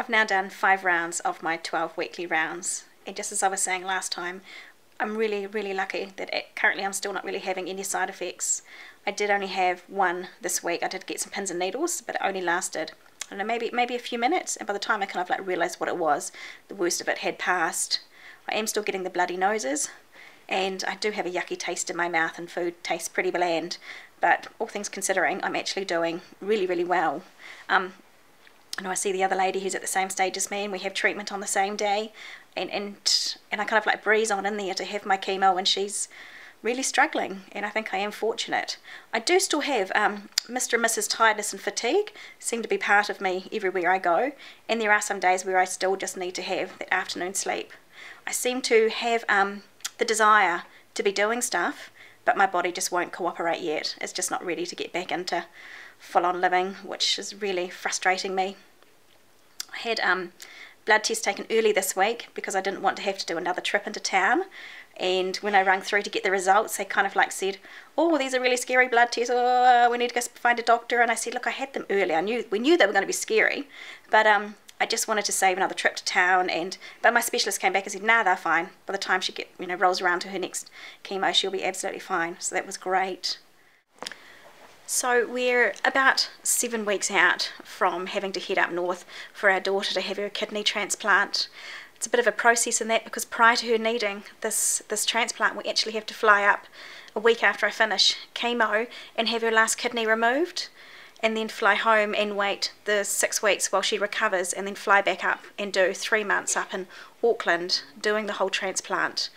I've now done 5 rounds of my 12 weekly rounds, and just as I was saying last time, I'm really lucky that currently I'm still not really having any side effects. I did only have one this week. I did get some pins and needles, but it only lasted, I don't know, maybe a few minutes, and by the time I kind of like realised what it was, the worst of it had passed. I am still getting the bloody noses, and I do have a yucky taste in my mouth, and food tastes pretty bland, but all things considering, I'm actually doing really well. I know I see the other lady who's at the same stage as me, and we have treatment on the same day, and I kind of like breeze on in there to have my chemo, and she's really struggling, and I think I am fortunate. I do still have Mr. and Mrs. tiredness and fatigue seem to be part of me everywhere I go, and there are some days where I still just need to have that afternoon sleep. I seem to have the desire to be doing stuff, but my body just won't cooperate yet. It's just not ready to get back into full-on living, which is really frustrating me. I had blood tests taken early this week because I didn't want to have to do another trip into town, and when I rang through to get the results, they kind of like said, oh, these are really scary blood tests, oh, we need to go find a doctor. And I said, look, I had them early, we knew they were going to be scary, but I just wanted to save another trip to town, but my specialist came back and said, nah, they're fine. By the time she rolls around to her next chemo, she'll be absolutely fine. So that was great. So we're about 7 weeks out from having to head up north for our daughter to have her kidney transplant. It's a bit of a process in that, because prior to her needing this transplant, we actually have to fly up a week after I finish chemo and have her last kidney removed, and then fly home and wait the 6 weeks while she recovers, and then fly back up and do 3 months up in Auckland doing the whole transplant.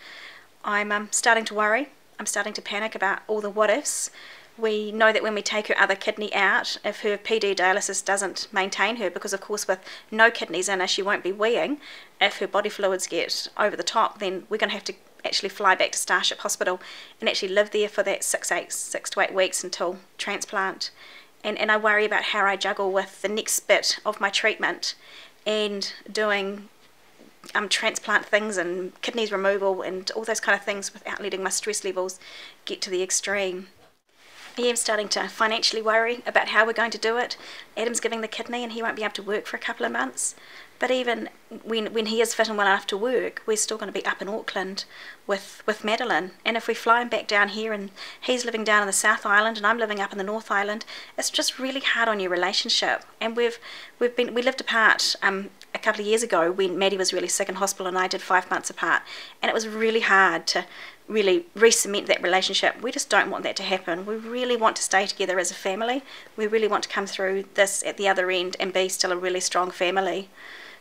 I'm starting to worry. I'm starting to panic about all the what ifs. We know that when we take her other kidney out, if her PD dialysis doesn't maintain her, because of course with no kidneys in her she won't be weeing, if her body fluids get over the top, then we're going to have to actually fly back to Starship Hospital and actually live there for that 6 to 8 weeks until transplant. And I worry about how I juggle with the next bit of my treatment and doing transplant things and kidneys removal and all those kind of things without letting my stress levels get to the extreme. I am starting to financially worry about how we're going to do it. Adam's giving the kidney and he won't be able to work for a couple of months. But even when he is fit and well enough to work, we're still going to be up in Auckland with Madeline. And if we fly him back down here and he's living down in the South Island and I'm living up in the North Island, it's just really hard on your relationship. And we lived apart a couple of years ago when Maddie was really sick in hospital, and I did 5 months apart. And it was really hard to really re-cement that relationship. We just don't want that to happen. We really want to stay together as a family. We really want to come through this at the other end and be still a really strong family.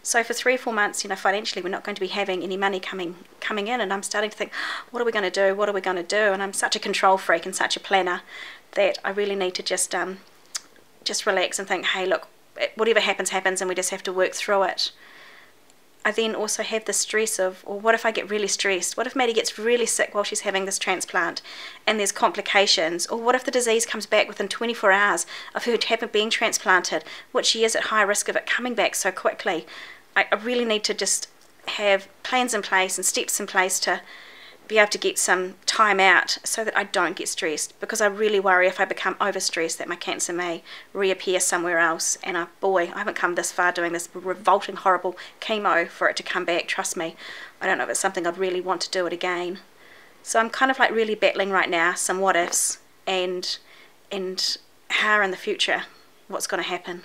So for 3 or 4 months, financially we're not going to be having any money coming in, and I'm starting to think, what are we going to do? What are we going to do? And I'm such a control freak and such a planner that I really need to just relax and think, hey, look, whatever happens, happens, and we just have to work through it. I then also have the stress of, or what if I get really stressed? What if Maddie gets really sick while she's having this transplant and there's complications? Or what if the disease comes back within 24 hours of her being transplanted, which she is at high risk of it coming back so quickly? I really need to just have plans in place and steps in place to be able to get some time out so that I don't get stressed, because I really worry if I become overstressed that my cancer may reappear somewhere else. And boy, I haven't come this far doing this revolting, horrible chemo for it to come back. Trust me, I don't know if it's something I'd really want to do it again. So I'm kind of like really battling right now some what ifs and how in the future what's going to happen.